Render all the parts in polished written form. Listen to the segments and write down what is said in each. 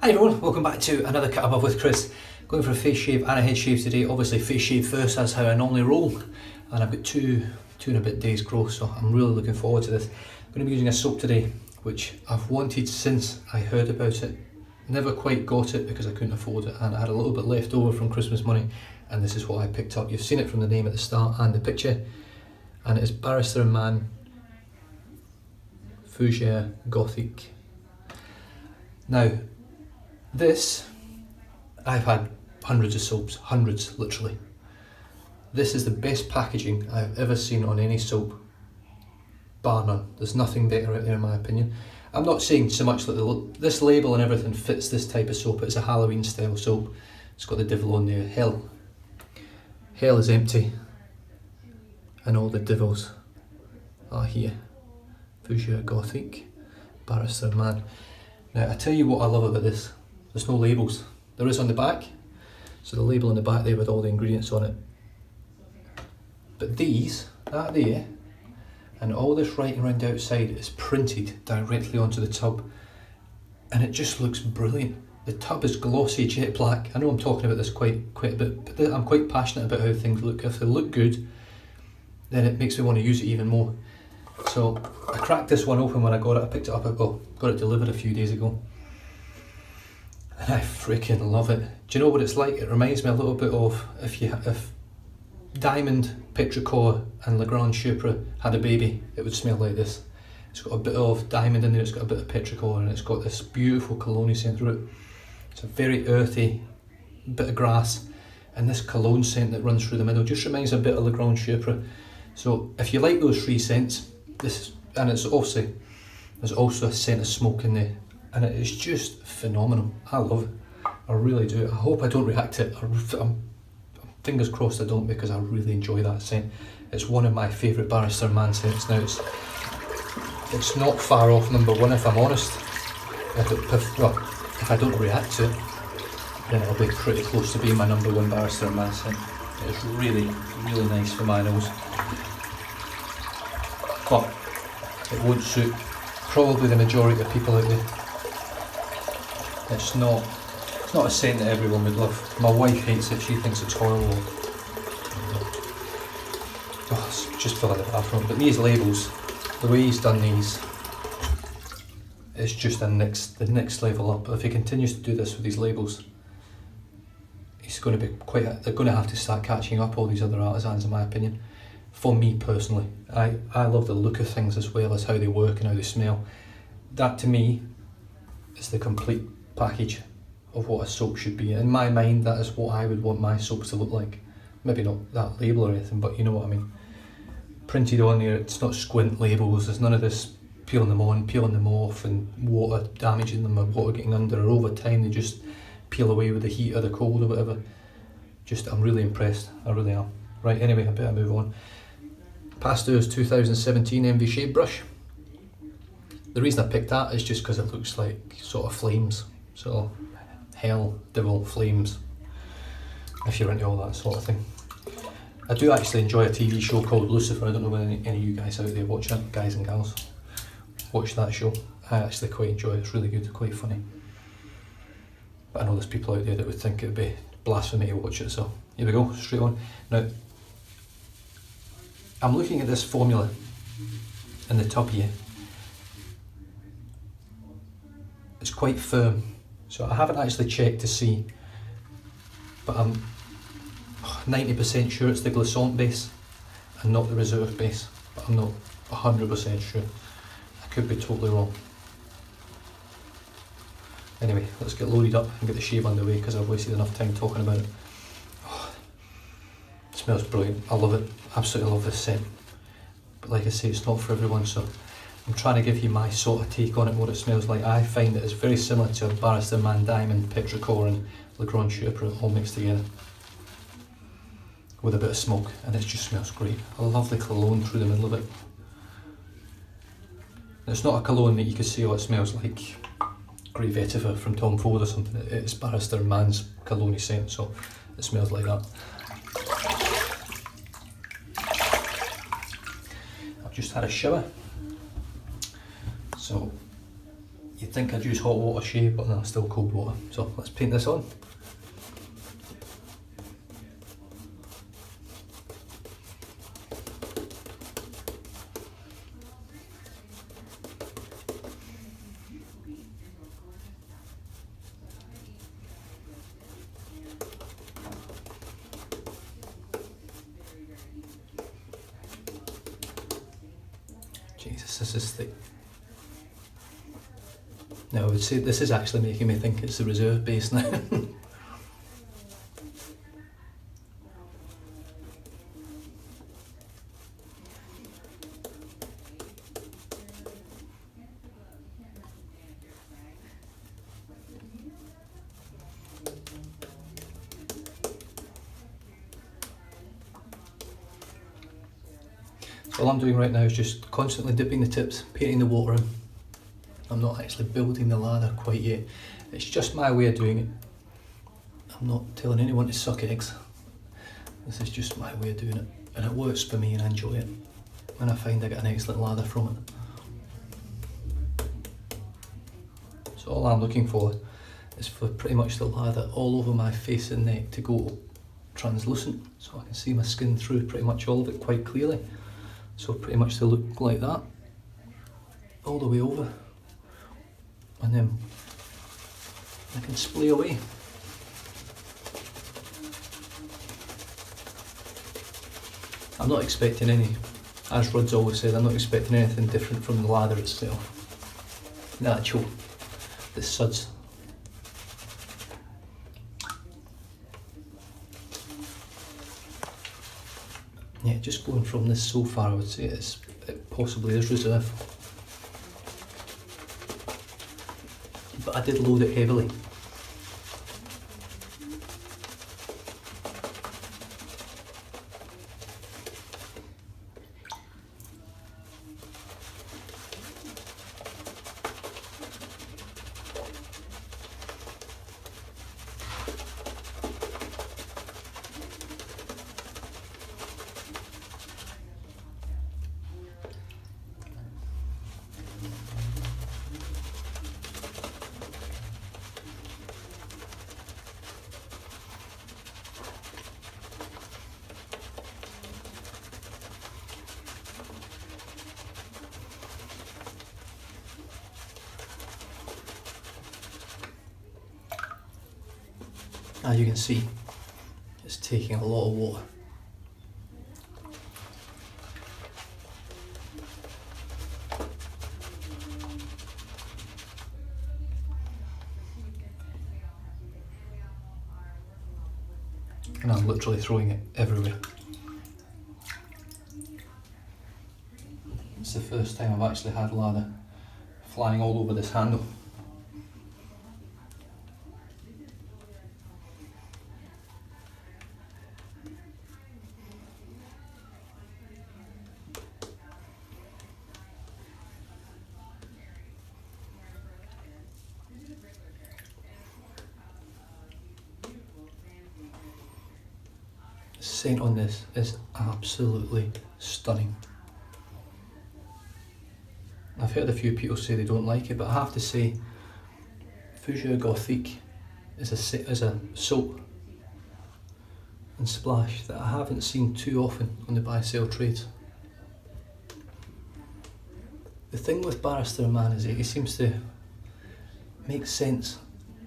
Hi everyone, welcome back to another Cut Above with Chris. Going for a face shave and a head shave today. Obviously face shave first, that's how I normally roll. And I've got two and a bit days growth, so I'm really looking forward to this. I'm going to be using a soap today, which I've wanted since I heard about it. Never quite got it because I couldn't afford it, and I had a little bit left over from Christmas money, and this is what I picked up. You've seen it from the name at the start and the picture, and it is Barrister and Mann Fougere Gothique. Now, this, I've had hundreds of soaps, hundreds literally. This is the best packaging I've ever seen on any soap, bar none. There's nothing better out there in my opinion. I'm not saying so much that this label and everything fits this type of soap. It's a Halloween style soap. It's got the devil on there. Hell is empty, and all the devils are here. Fougere Gothique, Barrister and Mann. Now I tell you what I love about this. There's no labels. There is on the back, so the label on the back there with all the ingredients on it. But these, that there, and all this writing around the outside is printed directly onto the tub, and it just looks brilliant. The tub is glossy jet black. I know I'm talking about this quite a bit, but I'm quite passionate about how things look. If they look good, then it makes me want to use it even more. So I cracked this one open when I got it. I picked it up, got it delivered a few days ago. And I freaking love it. Do you know what it's like? It reminds me a little bit of if Diamond, Petrichor and La Grande Chypre had a baby, it would smell like this. It's got a bit of Diamond in there, it's got a bit of Petrichor, and it's got this beautiful cologne scent through it. It's a very earthy bit of grass, and this cologne scent that runs through the middle just reminds me a bit of La Grande Chypre. So if you like those three scents, and it's obviously, there's also a scent of smoke in there, and it is just phenomenal. I love it, I really do. I hope I don't react to it. I'm fingers crossed I don't, because I really enjoy that scent. It's one of my favourite Barrister and Mann scents now. It's not far off number one, if I'm honest. If I don't react to it, then it'll be pretty close to being my number one Barrister and Mann scent. It's really, really nice for my nose. But it won't suit probably the majority of people out there. It's not a scent that everyone would love. My wife hates it, she thinks it's horrible. Oh, it's just filling the bathroom. But these labels, the way he's done these, it's just the next level up. If he continues to do this with these labels, he's going to be they're going to have to start catching up all these other artisans, in my opinion. For me personally, I love the look of things as well as how they work and how they smell. That to me is the complete package of what a soap should be. In my mind, that is what I would want my soaps to look like. Maybe not that label or anything, but you know what I mean. Printed on there, it's not squint labels, there's none of this peeling them on, peeling them off and water damaging them or water getting under, or over time they just peel away with the heat or the cold or whatever. I'm really impressed, I really am. Right, anyway, I better move on. Pasteur's 2017 MV Shade Brush. The reason I picked that is just because it looks like sort of flames. So, hell, devil, flames, if you're into all that sort of thing. I do actually enjoy a TV show called Lucifer. I don't know whether any of you guys out there watch it, guys and gals. Watch that show. I actually quite enjoy it, it's really good, quite funny. But I know there's people out there that would think it would be blasphemy to watch it, so here we go, straight on. Now, I'm looking at this formula in the tub here. It's quite firm, so I haven't actually checked to see, but I'm 90% sure it's the Glissant base and not the Reserve base, but I'm not 100% sure. I could be totally wrong. Anyway, let's get loaded up and get the shave underway, because I've wasted enough time talking about it. Oh, it smells brilliant, I love it, absolutely love this scent. But like I say, it's not for everyone, so I'm trying to give you my sort of take on it, what it smells like. I find that it's very similar to a Barrister Mann Diamond, Petrichor and La Grande Chypre all mixed together with a bit of smoke, and it just smells great. I love the cologne through the middle of it. It's not a cologne that you could say, oh, it smells like Grey Vetiver from Tom Ford or something. It's Barrister and Mann's cologne scent, so it smells like that. I've just had a shower, so You'd think I'd use hot water shave, but no, still cold water. So let's paint this on. Jesus, this is thick. Now I would say this is actually making me think it's the reserve base now. So all I'm doing right now is just constantly dipping the tips, painting the water in. I'm not actually building the lather quite yet. It's just my way of doing it. I'm not telling anyone to suck eggs. This is just my way of doing it. And it works for me and I enjoy it. And I find I get an excellent lather from it. So all I'm looking for is for pretty much the lather all over my face and neck to go translucent. So I can see my skin through pretty much all of it quite clearly. So pretty much they look like that, all the way over, and then I can splay away. I'm not expecting any, as Rud's always said, I'm not expecting anything different from the lather itself. The actual, the suds. Yeah, just going from this so far, I would say it possibly is reserve. But I did load it heavily. As you can see, it's taking a lot of water. And I'm literally throwing it everywhere. It's the first time I've actually had lather flying all over this handle. The scent on this is absolutely stunning. I've heard a few people say they don't like it, but I have to say Fougere Gothique is a soap and splash that I haven't seen too often on the buy-sell trades. The thing with Barrister and Mann is it seems to make sense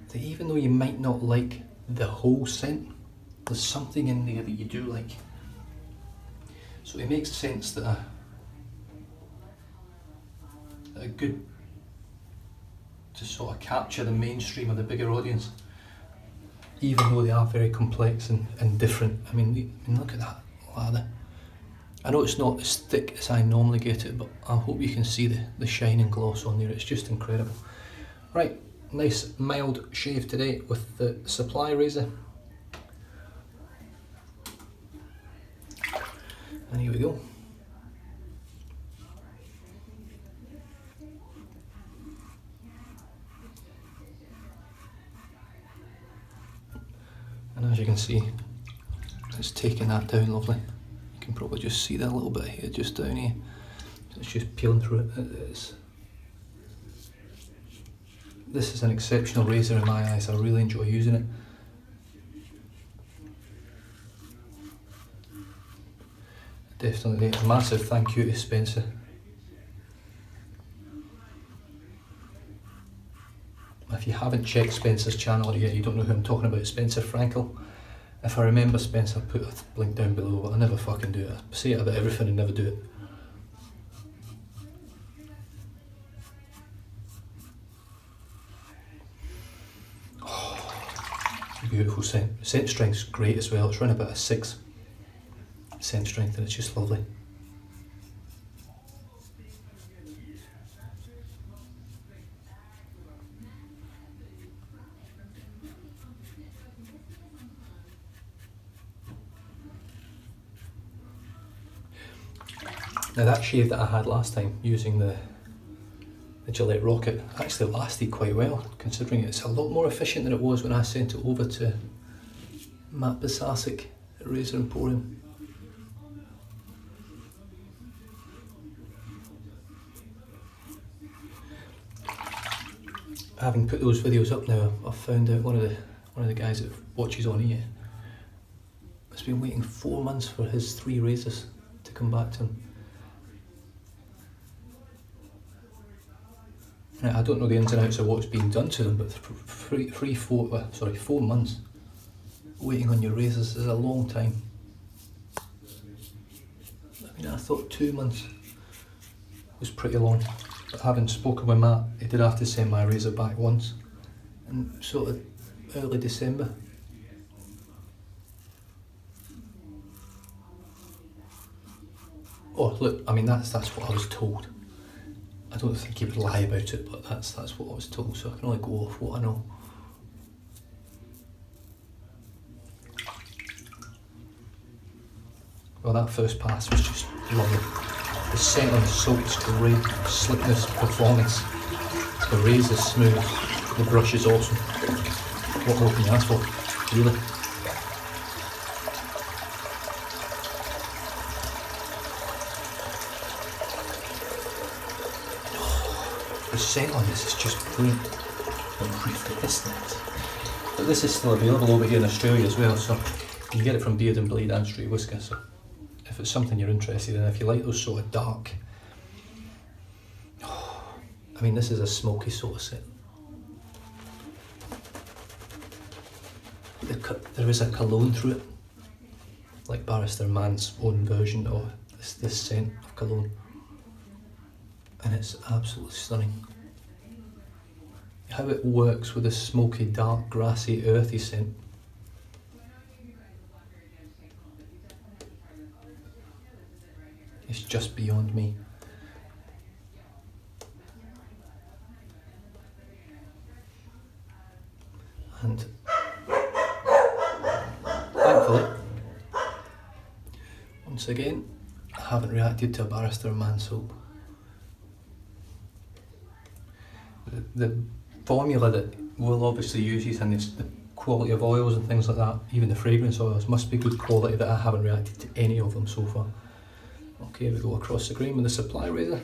that even though you might not like the whole scent, there's something in there that you do like. So it makes sense that a good to sort of capture the mainstream of the bigger audience, even though they are very complex and different. I mean, look at that lather. I know it's not as thick as I normally get it, but I hope you can see the shine and gloss on there. It's just incredible. Right, nice mild shave today with the supply razor. And here we go. And as you can see, it's taking that down lovely. You can probably just see that little bit here, just down here. So it's just peeling through it. This is an exceptional razor in my eyes. I really enjoy using it. Definitely a massive thank you to Spencer. If you haven't checked Spencer's channel yet, you don't know who I'm talking about, Spencer Frankel. If I remember Spencer, I'll put a link down below, but I never fucking do it. I say it about everything and never do it. Oh, beautiful scent. Scent strength's great as well. It's around about a 6 scent strength and it's just lovely. Now that shave that I had last time using the Gillette Rocket actually lasted quite well, considering it's a lot more efficient than it was when I sent it over to Matt Bisasic at Razor Emporium. Having put those videos up now, I've found out one of the guys that watches on here has been waiting 4 months for his 3 razors to come back to him. Now, I don't know the ins and outs of what's being done to them, but 4 months waiting on your razors is a long time. I mean, I thought 2 months was pretty long, but having spoken with Matt, he did have to send my razor back once, in sort of early December. Oh look, I mean that's what I was told. I don't think he would lie about it, but that's what I was told, so I can only go off what I know. Well, that first pass was just lovely. The scent on the soap is great, slickness, performance. The razor's smooth, the brush is awesome. What more can you ask for, really? The scent on this is just brilliant. But this is still available over here in Australia as well, so you can get it from Beard and Blade and Street Whisker. So if it's something you're interested in, if you like those sort of dark, I mean this is a smoky sort of scent. There is a cologne through it, like Barrister and Mann's own version of this scent of cologne. And it's absolutely stunning. How it works with a smoky, dark, grassy, earthy scent. It's just beyond me. And thankfully, once again, I haven't reacted to a Barrister and Mann soap. The formula that we'll obviously use and it's the quality of oils and things like that, even the fragrance oils, must be good quality, that I haven't reacted to any of them so far. Okay, we go across the grain with the supply razor.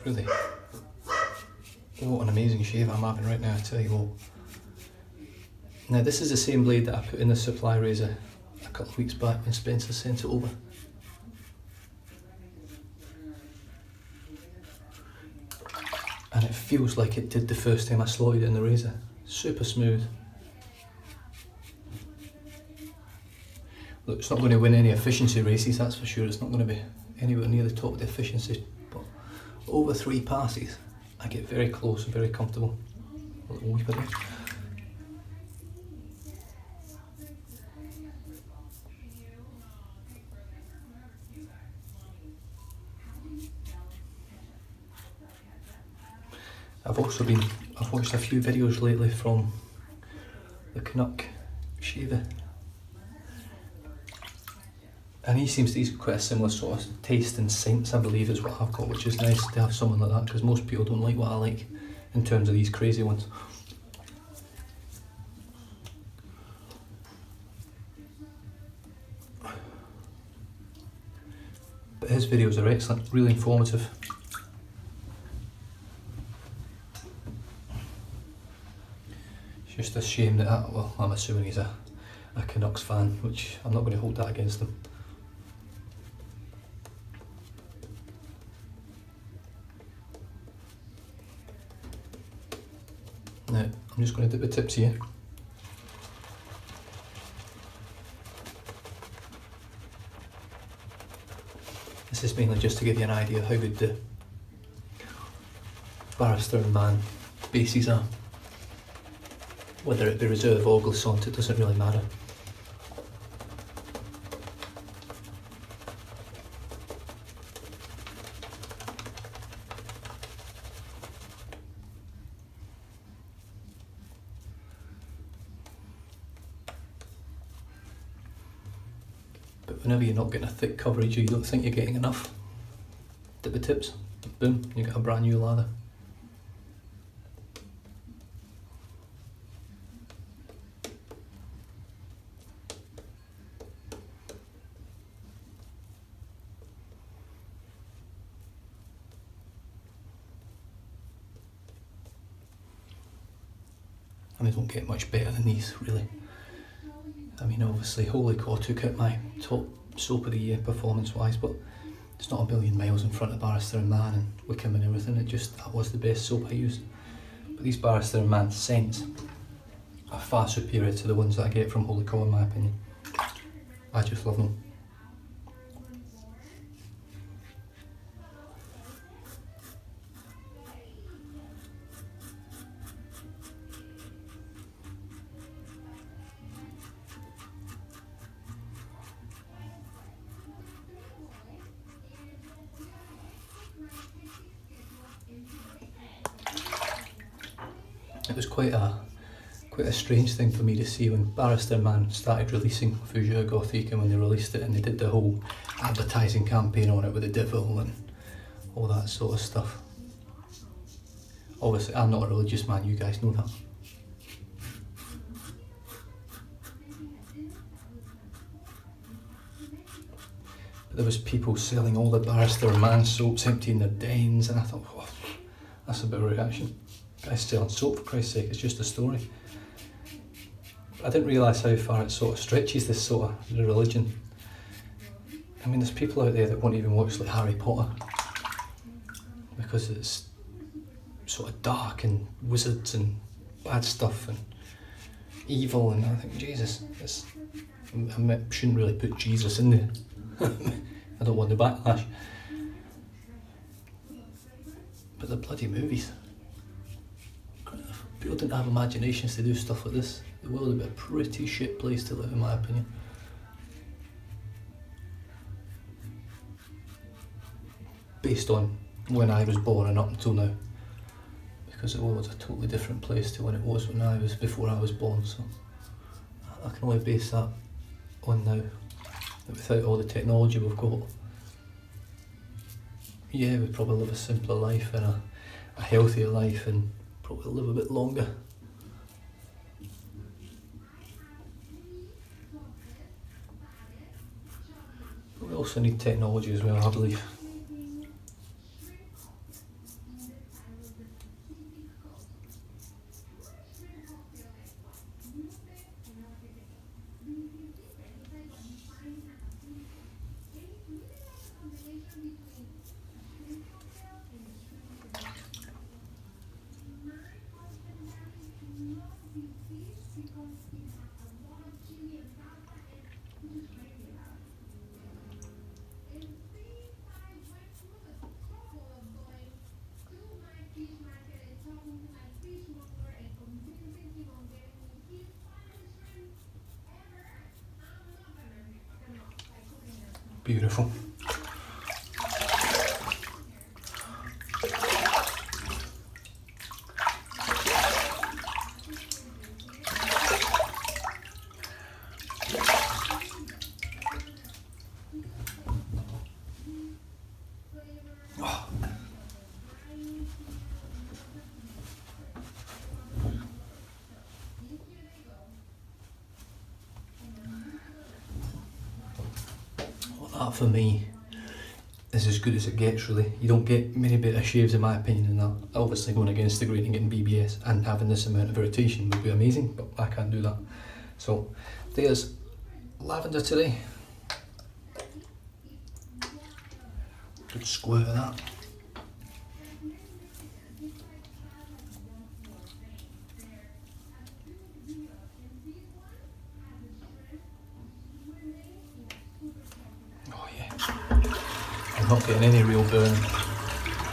Really, what an amazing shave I'm having right now, I tell you what. Now this is the same blade that I put in the supply razor a couple of weeks back when Spencer sent it over. And it feels like it did the first time I slotted it in the razor. Super smooth. Look, it's not going to win any efficiency races, that's for sure. It's not going to be anywhere near the top of the efficiency, but over 3 passes, I get very close and very comfortable. A little weep at it. I've watched a few videos lately from the Canuck shaver, and he seems to use quite a similar sort of taste and scents, I believe, is what I've got, which is nice to have someone like that, because most people don't like what I like in terms of these crazy ones. But his videos are excellent, really informative. It's just a shame that, well, I'm assuming he's a Canucks fan, which I'm not going to hold that against him. Now, I'm just going to dip the tips here. This is mainly just to give you an idea of how good the Barrister and Mann bases are. Whether it be reserve or glissant, it doesn't really matter. But whenever you're not getting a thick coverage or you don't think you're getting enough, dip the tips, boom, you get a brand new lather. And they don't get much better than these, really. I mean, obviously Fougere Gothique took out my top soap of the year performance wise, but it's not a million miles in front of Barrister and Mann and Wickham and everything. That was the best soap I used. But these Barrister and Mann scents are far superior to the ones that I get from Fougere in my opinion. I just love them. It was quite a strange thing for me to see when Barrister and Mann started releasing Fougere Gothique, and when they released it and they did the whole advertising campaign on it with the devil and all that sort of stuff. Obviously I'm not a religious man, you guys know that. But there was people selling all the Barrister and Mann soaps, emptying their dens, and I thought, oh, that's a bit of a reaction. Guys selling soap, for Christ's sake, it's just a story. I didn't realise how far it sort of stretches, this sort of religion. I mean, there's people out there that won't even watch like Harry Potter because it's sort of dark and wizards and bad stuff and evil, and I think, Jesus, I shouldn't really put Jesus in there. I don't want the backlash. But the bloody movies. People didn't have imaginations to do stuff like this. The world would be a pretty shit place to live, in my opinion. Based on when I was born and up until now. Because the world was a totally different place to when it was before I was born, so I can only base that on now. Without all the technology we've got, yeah, we'd probably live a simpler life and a healthier life and probably live a bit longer. But we also need technology as well, I believe. Beautiful. That for me is as good as it gets, really. You don't get many better shaves in my opinion than that. Obviously going against the grain and getting BBS and having this amount of irritation would be amazing, but I can't do that. So there's lavender today. Good squirt of that. I'm not getting any real burn.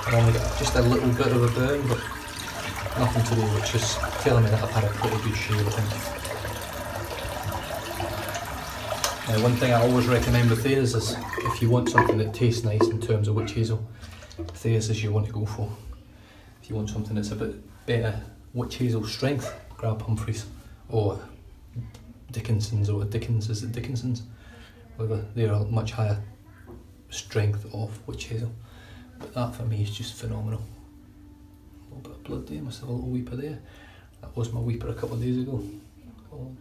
I only got just a little bit of a burn, but nothing today, which is telling me that I've had a pretty good shave, I think. Now, one thing I always recommend with theirs is if you want something that tastes nice in terms of witch hazel, theirs is you want to go for. If you want something that's a bit better witch hazel strength, grab Humphreys or Dickinson's, or Dickinson's? Whatever, they are much higher strength of witch hazel, but that for me is just phenomenal. A little bit of blood there, must have a little weeper there. That was my weeper a couple of days ago.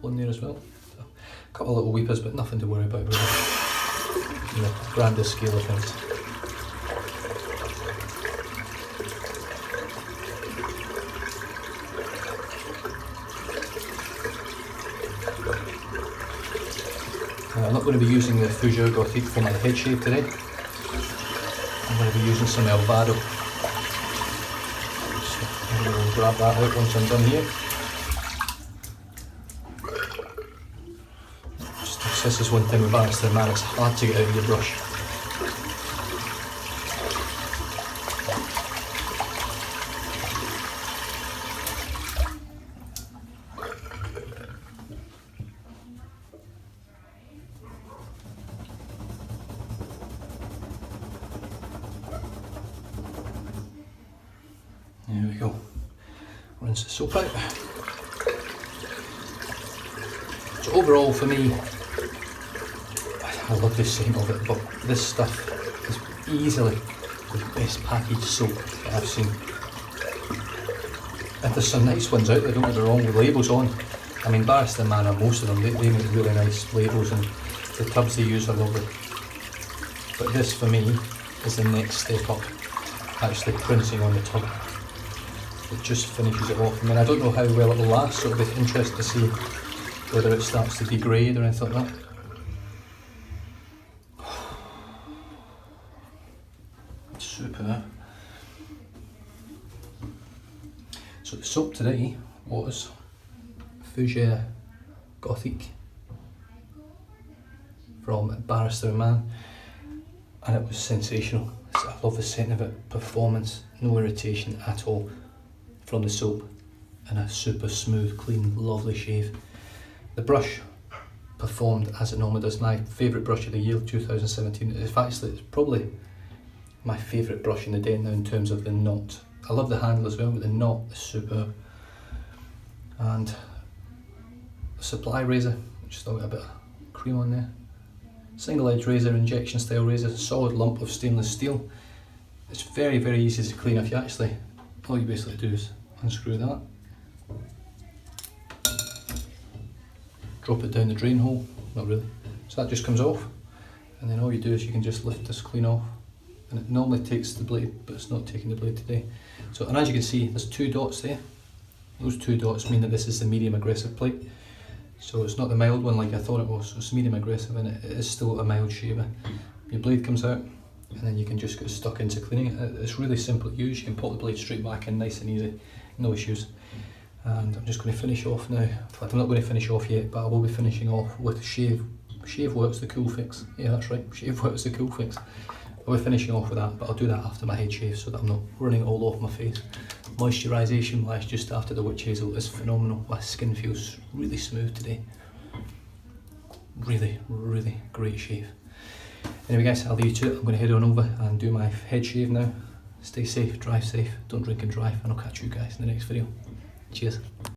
One there as well. So, a couple of little weepers, but nothing to worry about really. In the grander scale of things. I'm not going to be using the Fougere Gothique for my head shave today. I'm going to be using some Elvado. So I'm going to grab that out once I'm done here. This is one thing with Barrister and Mann, it's hard to get out of your brush. There we go. Rinse the soap out. So overall for me, I love the scent of it, but this stuff is easily the best packaged soap that I've seen. And there's some nice ones out there, don't get me wrong, with labels on. I mean, Barrister and Mann, most of them, they make really nice labels, and the tubs they use are lovely. But this for me is the next step up, actually printing on the tub. It just finishes it off. I mean, I don't know how well it will last, so it'll be interesting to see whether it starts to degrade or anything like that. Super. So the soap today was Fougere Gothique from Barrister and Mann, and it was sensational. I love the scent of it, performance, no irritation at all from the soap, and a super smooth, clean, lovely shave. The brush performed as it normally does. My favourite brush of the year, 2017. In fact, it's probably my favourite brush in the den now in terms of the knot. I love the handle as well, but the knot is superb. And a supply razor, which still got a bit of cream on there. Single edge razor, injection style razor, solid lump of stainless steel. It's very, very easy to clean if you actually, all you basically do is unscrew that. Drop it down the drain hole, not really. So that just comes off, and then all you do is you can just lift this clean off. And it normally takes the blade, but it's not taking the blade today. So, and as you can see, there's 2 dots there. Those 2 dots mean that this is the medium aggressive plate. So it's not the mild one like I thought it was, so it's medium aggressive, and it is still a mild shaver. Your blade comes out, and then you can just get stuck into cleaning it. It's really simple to use. You can pop the blade straight back in, nice and easy, no issues. And I'm just going to finish off now. In fact, I'm not going to finish off yet, but I will be finishing off with shave. Shave works the cool fix. Yeah, that's right, shave works the cool fix. I'll be finishing off with that, but I'll do that after my head shave so that I'm not running it all off my face. Moisturisation wise, just after the witch hazel is phenomenal. My skin feels really smooth today. Really, really great shave. Anyway guys, I'll leave you to it. I'm going to head on over and do my head shave now. Stay safe, drive safe, don't drink and drive, and I'll catch you guys in the next video. Cheers.